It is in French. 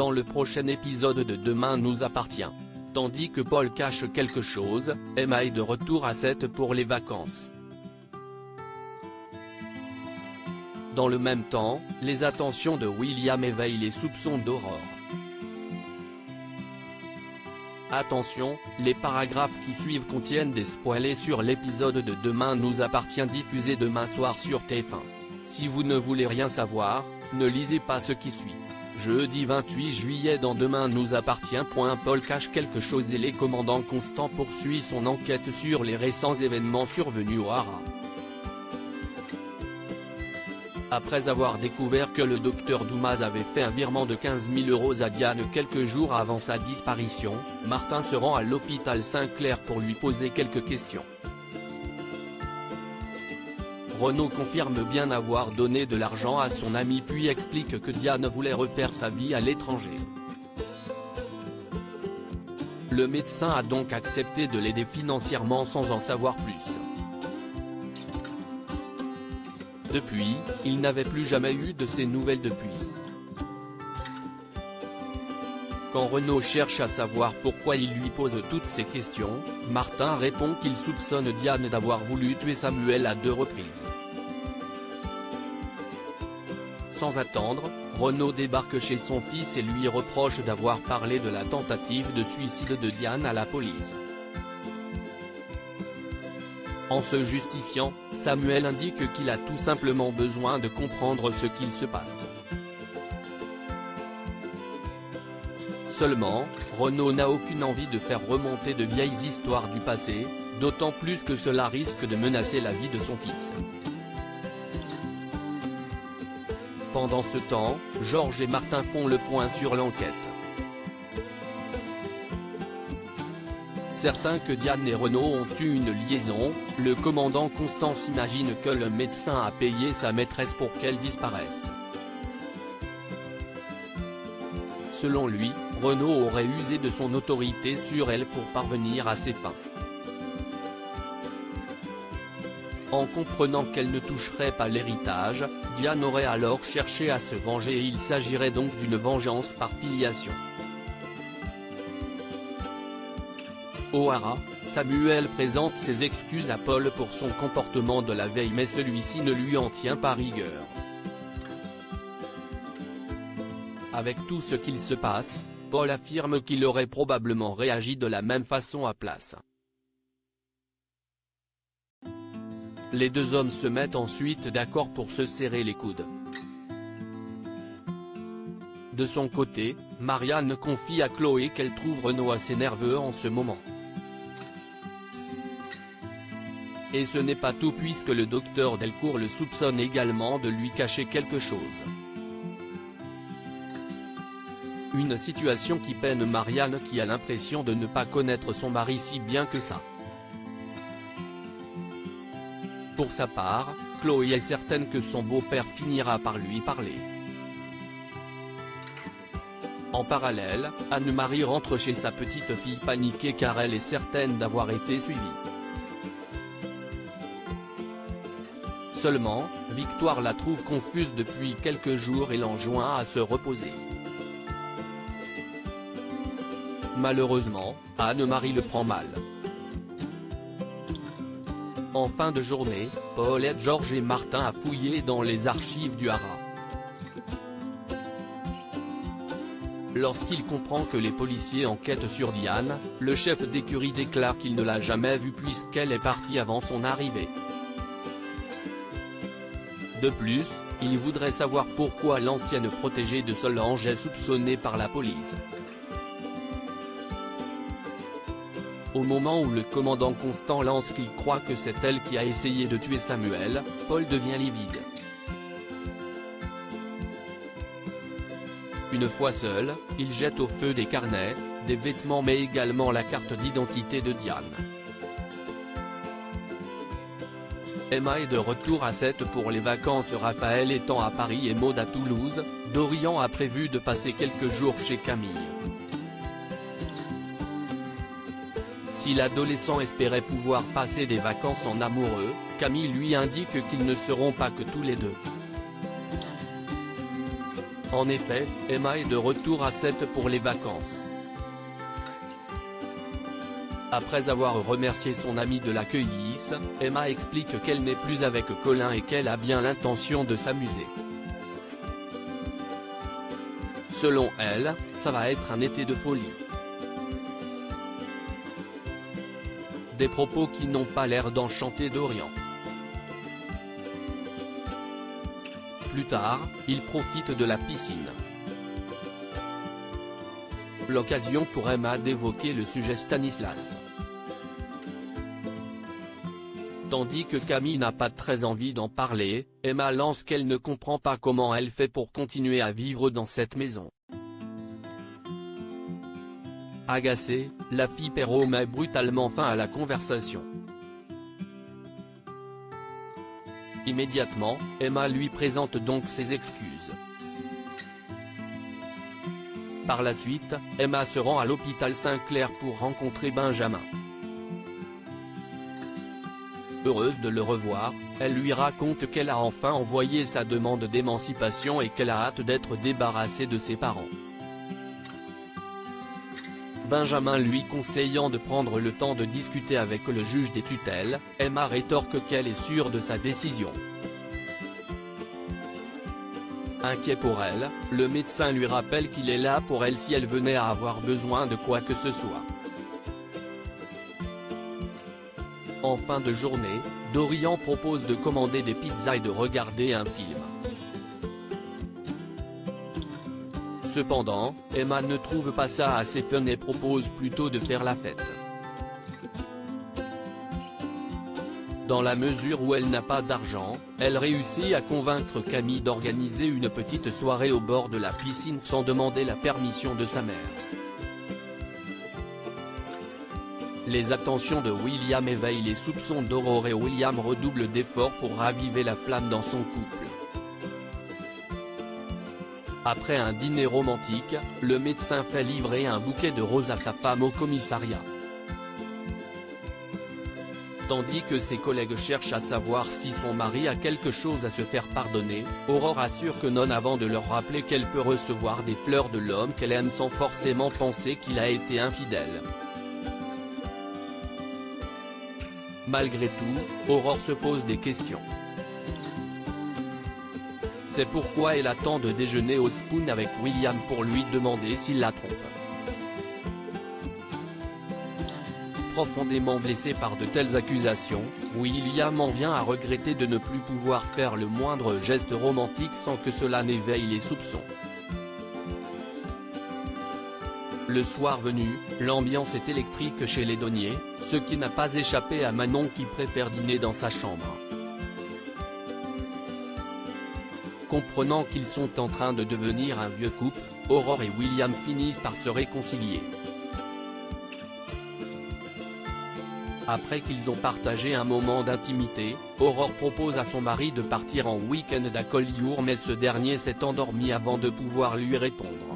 dans le prochain épisode de Demain nous appartient. Tandis que Paul cache quelque chose, Emma est de retour à 7 pour les vacances. Dans le même temps, les attentions de William éveillent les soupçons d'Aurore. Attention, les paragraphes qui suivent contiennent des spoilers sur l'épisode de Demain nous appartient diffusé demain soir sur TF1. Si vous ne voulez rien savoir, ne lisez pas ce qui suit. Jeudi 28 juillet dans Demain nous appartient. Paul cache quelque chose et les commandants Constant poursuit son enquête sur les récents événements survenus au Haras. Après avoir découvert que le docteur Dumas avait fait un virement de 15 000 € à Diane quelques jours avant sa disparition, Martin se rend à l'hôpital Saint-Clair pour lui poser quelques questions. Renaud confirme bien avoir donné de l'argent à son ami puis explique que Diane voulait refaire sa vie à l'étranger. Le médecin a donc accepté de l'aider financièrement sans en savoir plus. Depuis, il n'avait plus jamais eu de ses nouvelles depuis. Quand Renaud cherche à savoir pourquoi il lui pose toutes ces questions, Martin répond qu'il soupçonne Diane d'avoir voulu tuer Samuel à 2 reprises. Sans attendre, Renaud débarque chez son fils et lui reproche d'avoir parlé de la tentative de suicide de Diane à la police. En se justifiant, Samuel indique qu'il a tout simplement besoin de comprendre ce qu'il se passe. Seulement, Renaud n'a aucune envie de faire remonter de vieilles histoires du passé, d'autant plus que cela risque de menacer la vie de son fils. Pendant ce temps, Georges et Martin font le point sur l'enquête. Certains que Diane et Renaud ont eu une liaison, le commandant Constant s'imagine que le médecin a payé sa maîtresse pour qu'elle disparaisse. Selon lui, Renaud aurait usé de son autorité sur elle pour parvenir à ses fins. En comprenant qu'elle ne toucherait pas l'héritage, Diane aurait alors cherché à se venger et il s'agirait donc d'une vengeance par filiation. Au Haras, Samuel présente ses excuses à Paul pour son comportement de la veille mais celui-ci ne lui en tient pas rigueur. Avec tout ce qu'il se passe, Paul affirme qu'il aurait probablement réagi de la même façon à Place. Les deux hommes se mettent ensuite d'accord pour se serrer les coudes. De son côté, Marianne confie à Chloé qu'elle trouve Renaud assez nerveux en ce moment. Et ce n'est pas tout puisque le docteur Delcourt le soupçonne également de lui cacher quelque chose. Une situation qui peine Marianne qui a l'impression de ne pas connaître son mari si bien que ça. Pour sa part, Chloé est certaine que son beau-père finira par lui parler. En parallèle, Anne-Marie rentre chez sa petite fille paniquée car elle est certaine d'avoir été suivie. Seulement, Victoire la trouve confuse depuis quelques jours et l'enjoint à se reposer. Malheureusement, Anne-Marie le prend mal. En fin de journée, Paul aide Georges et Martin à fouiller dans les archives du Haras. Lorsqu'il comprend que les policiers enquêtent sur Diane, le chef d'écurie déclare qu'il ne l'a jamais vue puisqu'elle est partie avant son arrivée. De plus, il voudrait savoir pourquoi l'ancienne protégée de Solange est soupçonnée par la police. Au moment où le commandant Constant lance qu'il croit que c'est elle qui a essayé de tuer Samuel, Paul devient livide. Une fois seul, il jette au feu des carnets, des vêtements mais également la carte d'identité de Diane. Emma est de retour à 7 pour les vacances, Raphaël étant à Paris et Maud à Toulouse, Dorian a prévu de passer quelques jours chez Camille. Si l'adolescent espérait pouvoir passer des vacances en amoureux, Camille lui indique qu'ils ne seront pas que tous les deux. En effet, Emma est de retour à Sète pour les vacances. Après avoir remercié son ami de l'accueillir, Emma explique qu'elle n'est plus avec Colin et qu'elle a bien l'intention de s'amuser. Selon elle, ça va être un été de folie. Des propos qui n'ont pas l'air d'enchanter Dorian. Plus tard, il profite de la piscine. L'occasion pour Emma d'évoquer le sujet Stanislas. Tandis que Camille n'a pas très envie d'en parler, Emma lance qu'elle ne comprend pas comment elle fait pour continuer à vivre dans cette maison. Agacée, la fille Perrault met brutalement fin à la conversation. Immédiatement, Emma lui présente donc ses excuses. Par la suite, Emma se rend à l'hôpital Saint-Clair pour rencontrer Benjamin. Heureuse de le revoir, elle lui raconte qu'elle a enfin envoyé sa demande d'émancipation et qu'elle a hâte d'être débarrassée de ses parents. Benjamin lui conseillant de prendre le temps de discuter avec le juge des tutelles, Emma rétorque qu'elle est sûre de sa décision. Inquiet pour elle, le médecin lui rappelle qu'il est là pour elle si elle venait à avoir besoin de quoi que ce soit. En fin de journée, Dorian propose de commander des pizzas et de regarder un film. Cependant, Emma ne trouve pas ça assez fun et propose plutôt de faire la fête. Dans la mesure où elle n'a pas d'argent, elle réussit à convaincre Camille d'organiser une petite soirée au bord de la piscine sans demander la permission de sa mère. Les attentions de William éveillent les soupçons d'Aurore et William redouble d'efforts pour raviver la flamme dans son couple. Après un dîner romantique, le médecin fait livrer un bouquet de roses à sa femme au commissariat. Tandis que ses collègues cherchent à savoir si son mari a quelque chose à se faire pardonner, Aurore assure que non avant de leur rappeler qu'elle peut recevoir des fleurs de l'homme qu'elle aime sans forcément penser qu'il a été infidèle. Malgré tout, Aurore se pose des questions. C'est pourquoi elle attend de déjeuner au Spoon avec William pour lui demander s'il la trompe. Profondément blessé par de telles accusations, William en vient à regretter de ne plus pouvoir faire le moindre geste romantique sans que cela n'éveille les soupçons. Le soir venu, l'ambiance est électrique chez les Donnier, ce qui n'a pas échappé à Manon qui préfère dîner dans sa chambre. Comprenant qu'ils sont en train de devenir un vieux couple, Aurore et William finissent par se réconcilier. Après qu'ils ont partagé un moment d'intimité, Aurore propose à son mari de partir en week-end à Collioure mais ce dernier s'est endormi avant de pouvoir lui répondre.